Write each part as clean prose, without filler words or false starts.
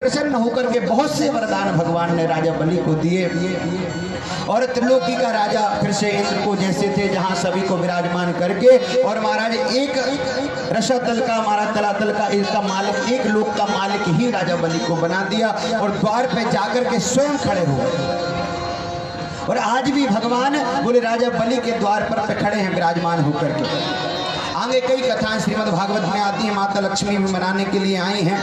प्रसन्न होकर के बहुत से वरदान भगवान ने राजा बलि को दिए और त्रिलोकी का राजा फिर से इंद्र को जैसे थे जहां सभी को विराजमान करके और महाराज एक रसातल का महाराज तलातल का इसका मालिक एक लोक का मालिक ही राजा बलि को बना दिया और द्वार पे जाकर के स्वयं खड़े हुए। और आज भी भगवान बोले राजा बलि के द्वार पर खड़े हैं विराजमान होकर के। आगे कई कथाएं श्रीमद् भागवत में आती हैं, माता लक्ष्मी भी मनाने के लिए आई हैं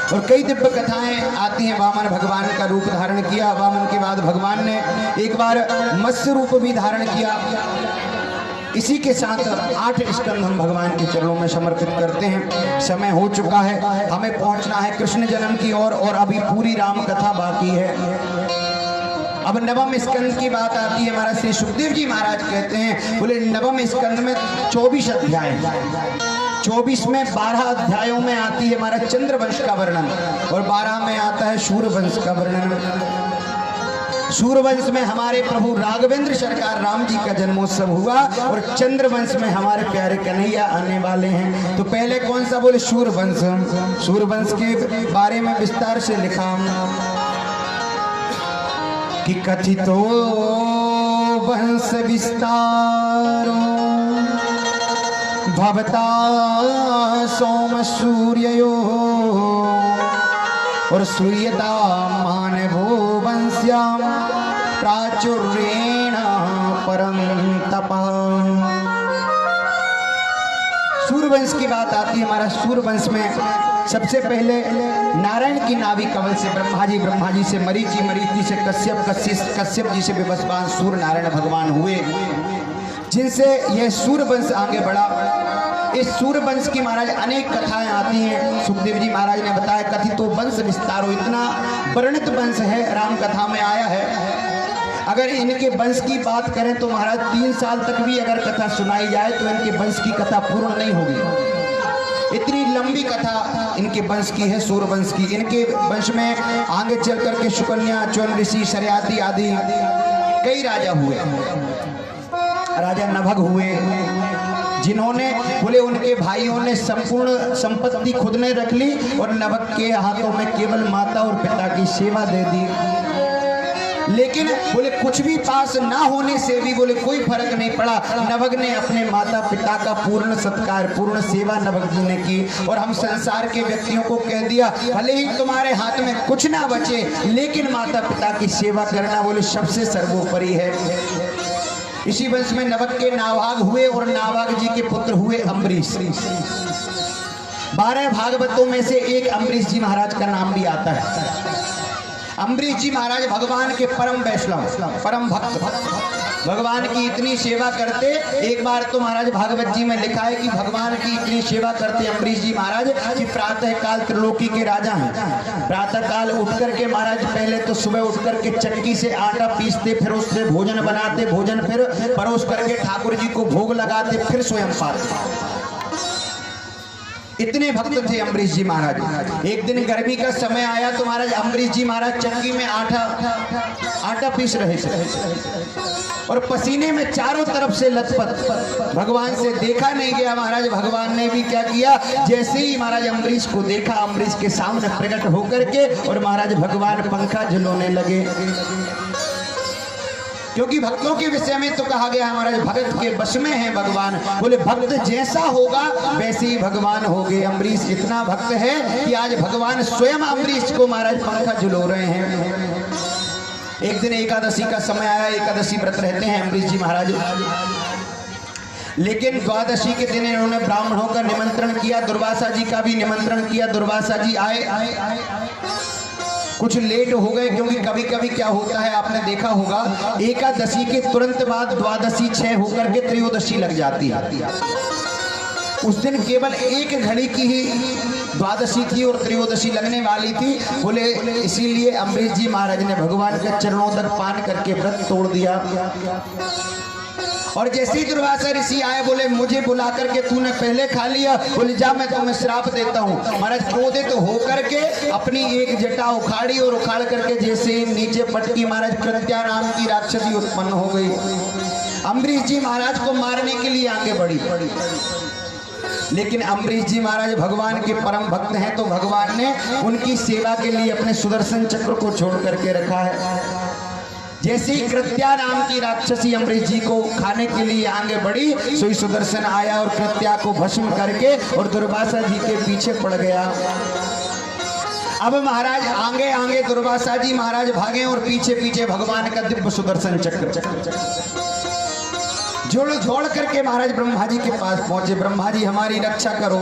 और कई दिव्य कथाएं आती हैं। वामन भगवान का रूप धारण किया, वामन के बाद भगवान ने एक बार मत्स्य रूप भी धारण किया। इसी के साथ 8 स्कंद हम भगवान के चरणों में समर्पित करते हैं। समय हो चुका है, हमें पहुंचना है कृष्ण जन्म की ओर और अभी पूरी राम कथा बाकी है। अब नवम स्कंद की बात आती है। महाराज श्री सुखदेव जी महाराज कहते हैं बोले नवम स्कंद में 24 अध्याय, 24 में 12 अध्यायों में आती है हमारा चंद्रवंश का वर्णन और 12 में आता है सूर्यवंश का वर्णन। सूर्यवंश में हमारे प्रभु राघवेंद्र सरकार राम जी का जन्मोत्सव हुआ और चंद्रवंश में हमारे प्यारे कन्हैया आने वाले हैं। तो पहले कौन सा बोले सूर्यवंश। सूर्यवंश के बारे में विस्तार से लिखा कि कथितो वंश विस्तारो भवता सोम सूर्यो और सूर्यता मानवो वंश्याम प्राचुर्येण परम तपः। सूर्यवंश की बात आती है। हमारा सूर्यवंश में सबसे पहले नारायण की नाभि कमल से ब्रह्मा जी से मरीचि, मरीच जी से कश्यप जी से विवस्वान सूर्य नारायण भगवान हुए, जिनसे यह सूर्यवंश आगे बढ़ा। इस सूर्यवंश की महाराज अनेक कथाएं आती हैं। सुखदेव जी महाराज ने बताया कथित तो वंश विस्तारो, इतना वर्णित वंश है, राम कथा में आया है। अगर इनके वंश की बात करें तो महाराज 3 साल तक भी अगर कथा सुनाई जाए तो इनके वंश की कथा पूर्ण नहीं होगी। इतनी लंबी कथा इनके वंश की है, सूर्यवंश की। इनके वंश में आगे चल करके शुकन्या, च्वन ऋषि, शर्याती आदि कई राजा हुए। राजा नभग हुए जिन्होंने बोले उनके भाइयों ने संपूर्ण संपत्ति खुद ने रख ली और नभग के हाथों में केवल माता और पिता की सेवा दे दी। लेकिन बोले कुछ भी पास ना होने से भी बोले कोई फर्क नहीं पड़ा। नभग ने अपने माता पिता का पूर्ण सत्कार, पूर्ण सेवा नभग जी ने की और हम संसार के व्यक्तियों को कह दिया भले ही तुम्हारे हाथ में कुछ ना बचे लेकिन माता पिता की सेवा करना बोले सबसे सर्वोपरि है। इसी वंश में नभग के नाभाग हुए और नाभाग जी के पुत्र हुए अम्बरीश। 12 भागवतों में से एक अम्बरीश जी महाराज का नाम भी आता है। अम्बरीश जी महाराज भगवान के परम वैष्णव, परम भक्त, भगवान की इतनी सेवा करते। एक बार तो महाराज भागवत जी में लिखा है कि भगवान की इतनी सेवा करते अम्बरीश जी महाराज कि प्रातः काल त्रिलोकी के राजा हैं। प्रातः काल उठ करके महाराज पहले तो सुबह उठ करके चक्की से आटा पीसते, फिर उससे भोजन बनाते, भोजन फिर परोस करके ठाकुर जी को भोग लगाते, फिर स्वयं पाते। इतने भक्त थे अम्बरीश जी महाराज। एक दिन गर्मी का समय आया तो महाराज अम्बरीश जी महाराज चक्की में आटा पीस रहे थे और पसीने में चारों तरफ से लथपथ। भगवान से देखा नहीं गया महाराज। भगवान ने भी क्या किया, जैसे ही महाराज अम्बरीश को देखा अम्बरीश के सामने प्रकट होकर के और महाराज भगवान पंखा झुलाने लगे। क्योंकि भक्तों के विषय में तो कहा गया हमारा भगत के वश में है भगवान। बोले भक्त जैसा होगा वैसे ही भगवान हो गए। अम्बरीश इतना भक्त है कि आज भगवान स्वयं अम्बरीश को महाराज पंखा झुलो रहे हैं। एक दिन एकादशी का समय आया, एकादशी व्रत रहते हैं अम्बरीश जी महाराज। लेकिन द्वादशी के दिन इन्होंने ब्राह्मणों का निमंत्रण किया, दुर्वासा जी का भी निमंत्रण किया। दुर्वासा जी आए, कुछ लेट हो गए क्योंकि कभी कभी क्या होता है आपने देखा होगा एकादशी के तुरंत बाद द्वादशी 6 होकर के त्रयोदशी लग जाती है। उस दिन केवल 1 घड़ी की ही द्वादशी थी और त्रयोदशी लगने वाली थी। बोले इसीलिए अम्बरीश जी महाराज ने भगवान के चरणों तक पान करके व्रत तोड़ दिया। और जैसे ही दुर्वासा ऋषि आए बोले मुझे बुला करके तूने पहले खा लिया, बोले जा मैं तुम्हें श्राप देता हूँ। महाराज क्रोधित तो होकर के अपनी एक जटा उखाड़ी और उखाड़ करके जैसे नीचे पटकी महाराज कृत्या नाम की राक्षसी उत्पन्न हो गई। अम्बरीश जी महाराज को मारने के लिए आगे बढ़ी। लेकिन अम्बरीश जी महाराज भगवान के परम भक्त हैं, तो भगवान ने उनकी सेवा के लिए अपने सुदर्शन चक्र को छोड़ करके रखा है। जैसे ही कृत्या नाम की राक्षसी अम्बरीश जी को खाने के लिए आगे बढ़ी, सोई सुदर्शन आया और कृत्या को भस्म करके और दुर्वासा जी के पीछे पड़ गया। अब महाराज आगे आगे दुर्वासा जी महाराज भागे और पीछे पीछे भगवान का दिव्य सुदर्शन चक्र जोड़ करके महाराज ब्रह्मा जी के पास पहुंचे। ब्रह्मा जी हमारी रक्षा करो।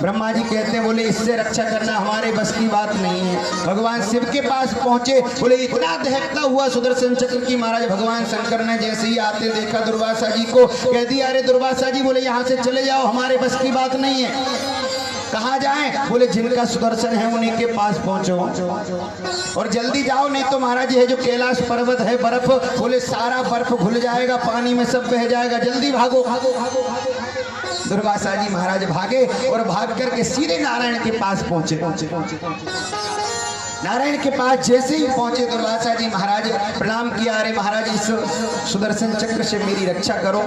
ब्रह्मा जी कहते हैं, बोले इससे रक्षा करना हमारे बस की बात नहीं है। भगवान शिव के पास पहुंचे, बोले इतना दहकता हुआ सुदर्शन चक्र की महाराज भगवान शंकर ने जैसे ही आते देखा दुर्वासा जी को, कह दिया अरे दुर्वासा जी, बोले यहाँ से चले जाओ, हमारे बस की बात नहीं है। कहाँ जाएं? बोले जिनका सुदर्शन है उन्हीं के पास पहुंचो और जल्दी जाओ, नहीं तो महाराज है जो कैलाश पर्वत है बर्फ, बोले सारा बर्फ घुल जाएगा, पानी में सब बह जाएगा, जल्दी भागो। दुर्वासा जी महाराज भागे और भाग करके सीधे नारायण के पास पहुंचे। नारायण के पास जैसे ही पहुंचे दुर्वासा जी महाराज प्रणाम किया, अरे महाराज इस सुदर्शन चक्र से मेरी रक्षा करो।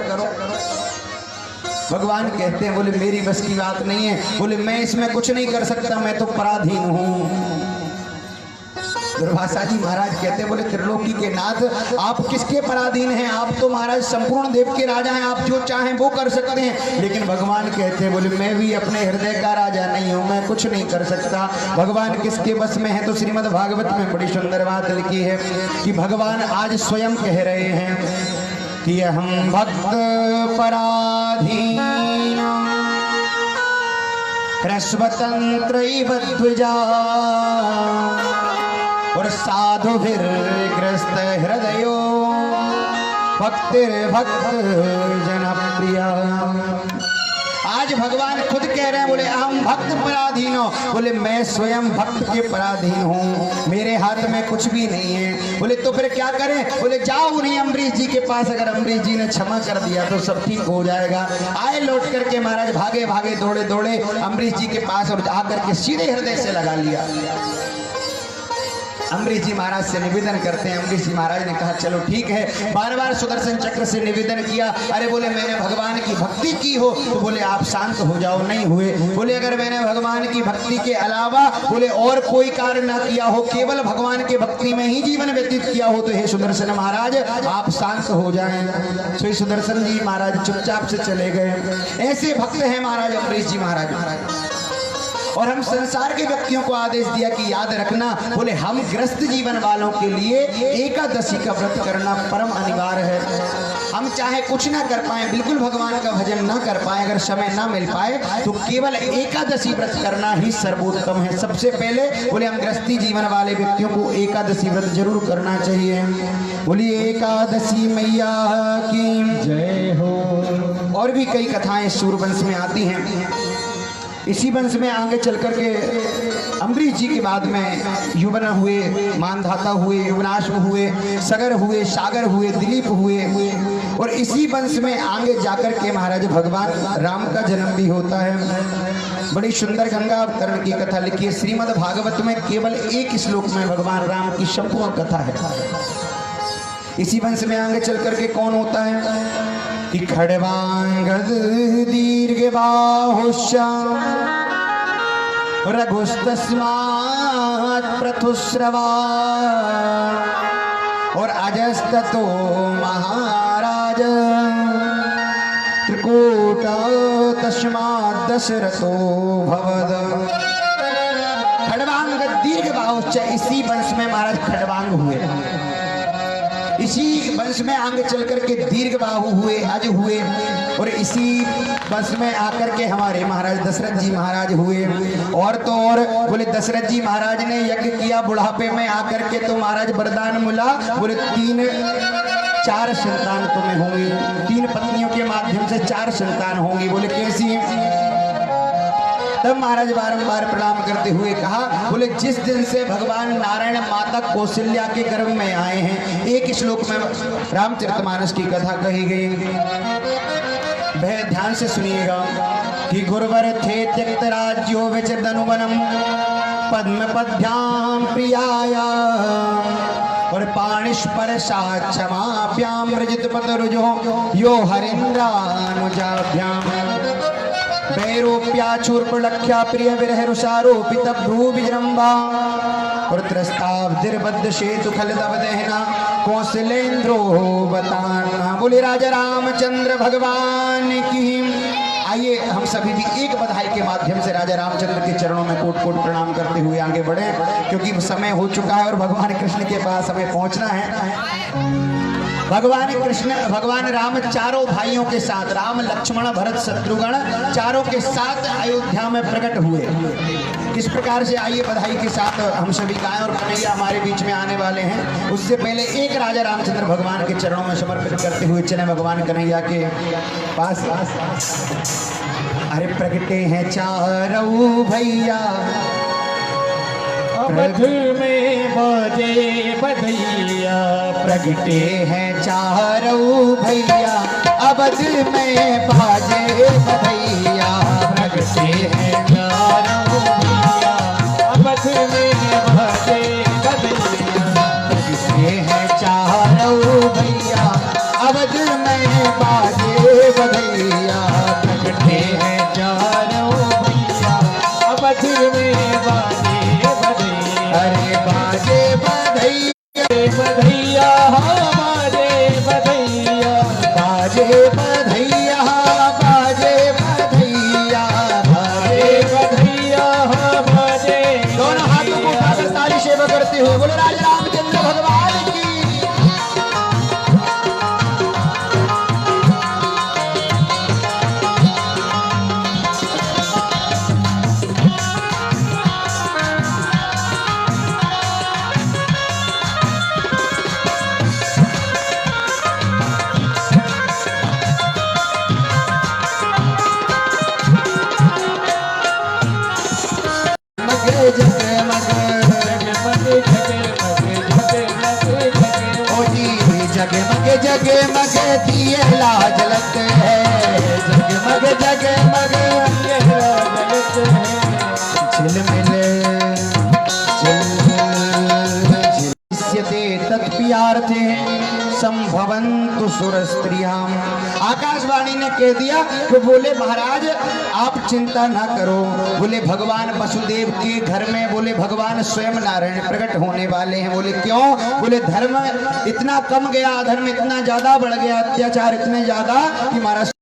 भगवान कहते हैं, बोले मेरी बस की बात नहीं है, बोले मैं इसमें कुछ नहीं कर सकता, मैं तो पराधीन हूं। दुर्वासा जी महाराज कहते हैं, बोले त्रिलोकी के नाथ आप किसके पराधीन हैं? आप तो महाराज संपूर्ण देव के राजा हैं, आप जो चाहें वो कर सकते हैं। लेकिन भगवान कहते हैं, बोले मैं भी अपने हृदय का राजा नहीं हूं, मैं कुछ नहीं कर सकता। भगवान किसके बस में है? तो श्रीमद् भागवत में बड़ी सुंदर बात लिखी है कि भगवान आज स्वयं कह रहे हैं कि हम भक्त पराधीन ह्रस्वतंत्रैव द्विजा और साधुभिर्ग्रस्त हृदयो भक्तिर्भक्त जनप्रिया। आज भगवान खुद कह रहे हैं, बोले हम भक्त पराधीन हो, बोले मैं स्वयं भक्त के पराधीन हूँ, मेरे हाथ में कुछ भी नहीं है। बोले तो फिर क्या करें? बोले जाओ उन्हीं अम्बरीश जी के पास, अगर अम्बरीश जी ने क्षमा कर दिया तो सब ठीक हो जाएगा। आए लौट करके महाराज भागे भागे दौड़े दौड़े अम्बरीश जी के पास और आकर के सीधे हृदय से लगा लिया। अम्बरीश जी महाराज से निवेदन करते हैं। अम्बरीश जी महाराज ने कहा चलो ठीक है। बार बार सुदर्शन चक्र से निवेदन किया, अरे बोले मैंने भगवान की भक्ति की हो तो बोले आप शांत हो जाओ, नहीं हुए। बोले अगर मैंने भगवान की भक्ति के अलावा बोले और कोई कार्य ना किया हो, केवल भगवान के भक्ति में ही जीवन व्यतीत किया हो, तो हे सुदर्शन महाराज आप शांत हो जाएं। तो सुदर्शन जी महाराज चुपचाप से चले गए। ऐसे भक्त हैं महाराज अम्बरीश जी महाराज। और हम संसार के व्यक्तियों को आदेश दिया कि याद रखना, बोले हम ग्रस्त जीवन वालों के लिए एकादशी का व्रत करना परम अनिवार्य है। हम चाहे कुछ ना कर पाए, बिल्कुल भगवान का भजन ना कर पाए, अगर समय ना मिल पाए तो केवल एकादशी व्रत करना ही सर्वोत्तम है। सबसे पहले बोले हम गृहस्थी जीवन वाले व्यक्तियों को एकादशी व्रत जरूर करना चाहिए। बोलिए एकादशी मैया की जय हो। और भी कई कथाएं सूर्यवंश में आती हैं। इसी वंश में आगे चल करके अम्बरीश जी के बाद में युवना हुए, मानधाता हुए, युवनाश्व हुए, सगर हुए, सागर हुए, दिलीप हुए। और इसी वंश में आगे जाकर के महाराज भगवान राम का जन्म भी होता है। बड़ी सुंदर गंगा अवतरण की कथा लिखी है श्रीमद् भागवत में। केवल एक श्लोक में भगवान राम की संपूर्ण कथा है। इसी वंश में आगे चल करके कौन होता है कि खड़वांगद दीर्घ बाहुश्या रघुस्तस्मात् प्रथुस्रवा और अजस्ततो महाराज त्रिकूट तस्मात् दशरथो भवद। खड़वांगद दीर्घ बाहुश्या, इसी वंश में महाराज खड़वांग हुए। इसी वंश में आगे चल करके दीर्घ बाहु हुए, अज हुए। और इसी वंश में आकर के हमारे महाराज दशरथ जी महाराज हुए। और तो और बोले दशरथ जी महाराज ने यज्ञ किया, बुढ़ापे में आकर के तो महाराज वरदान मिला, बोले 4 संतान तुम्हें होंगी, 3 पत्नियों के माध्यम से 4 संतान होंगी। बोले कैसी? तब महाराज बारंबार प्रणाम करते हुए कहा, बोले जिस दिन से भगवान नारायण माता कौशल्या के गर्भ में आए हैं, एक श्लोक में रामचरितमानस की कथा कही गई। वह ध्यान से सुनिएगा कि गुरुवर थे त्यक्त राज्यो विचरदनुवनम पद्म पद्भ्याम प्रियाया और पाणिश पर क्षमाभ्याम रजत पतरुजो यो हरिंद्रानुजाभ्याम वैरोप्याचूर्पलख्या प्रिय विरह रुषारोपित भ्रू विजृंभा पुत्रस्ताब्दिर्बद्ध सेतु खलदव दहना कौशलेन्द्रो बताना। बोले राजा रामचंद्र भगवान की। आइए हम सभी भी एक बधाई के माध्यम से राजा रामचंद्र के चरणों में कोट कोट प्रणाम करते हुए आगे बढ़े, क्योंकि समय हो चुका है और भगवान कृष्ण के पास हमें पहुंचना है। भगवान राम चारों भाइयों के साथ, राम लक्ष्मण भरत शत्रुघ्न चारों के साथ अयोध्या में प्रकट हुए। किस प्रकार से, आइए बधाई के साथ हम सभी गाएं और कन्हैया हमारे बीच में आने वाले हैं। उससे पहले एक राजा रामचंद्र भगवान के चरणों में समर्पित करते हुए चले भगवान कन्हैया के पास। अरे प्रगटे हैं चारों भैया अवध में बाजे बधैया, प्रगटे हैं चारों भैया अवध में बाजे बधैया। प्रगटे हैं चारों भैया अवध में बाजे बधैया। प्रगटे हैं चारों भैया अवध में बाजे बधैया। प्रगटे हैं चारों भैया अवध में बाजे बधैया। अरे बाजे बधैया बधैया बाजे बधैया, बाजे बधैया बाजे बधैया बाजे बधैया बाजे। दोनों हाथों को उठाकर सारी सेवा करते हुए बोले राजा रामचंद्र भगवान की। जगमग जगमग दिए लाज लगते हैं, जगमग जगमग झिलमिले तत्प्यार्थे संभवन्तु सुर स्त्रियाम। आकाशवाणी ने कह दिया कि बोले महाराज आप चिंता ना करो, बोले भगवान वसुदेव के घर में बोले भगवान स्वयं नारायण प्रकट होने वाले हैं। बोले क्यों? बोले धर्म इतना कम गया, अधर्म इतना ज्यादा बढ़ गया, अत्याचार इतने ज्यादा कि महाराज